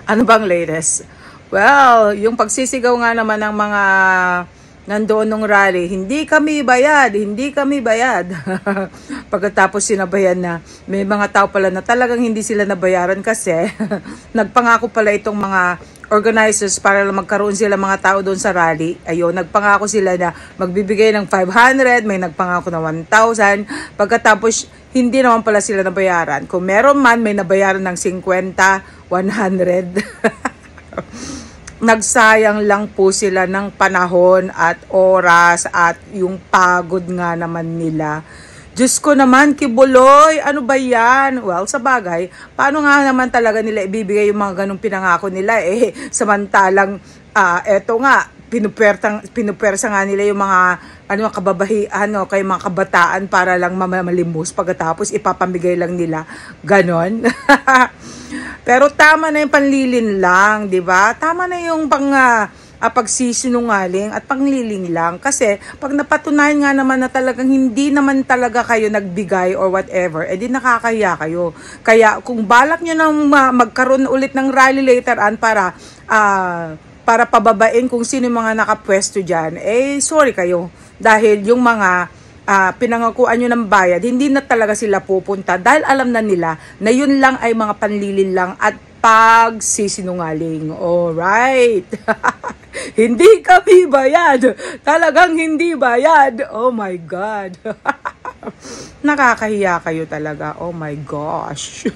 Ano bang latest? Well, yung pagsisigaw nga naman ng mga nandoon nung rally, hindi kami bayad, hindi kami bayad. Pagkatapos sinabayan na may mga tao pala na talagang hindi sila nabayaran kasi nagpangako pala itong mga organizers para lang magkaroon sila mga tao doon sa rally. Ayun, nagpangako sila na magbibigay ng 500, may nagpangako na 1,000. Pagkatapos hindi naman pala sila nabayaran. Kung meron man, may nabayaran ng 50, 100. Nagsayang lang po sila ng panahon at oras at yung pagod nga naman nila. Diyos ko naman, Kibuloy, ano ba yan? Well, sa bagay, paano nga naman talaga nila ibibigay yung mga ganong pinangako nila samantalang, eto nga, pinupersa nga nila yung mga kay mga kabataan para lang mamalimbos pagkatapos ipapamigay lang nila ganon. Pero tama na yung panlilin lang, 'di ba? Tama na yung pagsisinungaling at panglilin lang kasi pag napatunayan nga naman na talagang hindi naman talaga kayo nagbigay or whatever, edi nakakahiya kayo. Kaya kung balak nyo nang magkaroon ulit ng rally later on para pababain kung sino yung mga nakapwesto dyan, sorry kayo. Dahil yung mga pinangakuan nyo ng bayad, hindi na talaga sila pupunta dahil alam na nila na yun lang ay mga panlilin lang at pagsisinungaling. Alright. Hindi kami bayad. Talagang hindi bayad. Oh my God. Nakakahiya kayo talaga. Oh my gosh.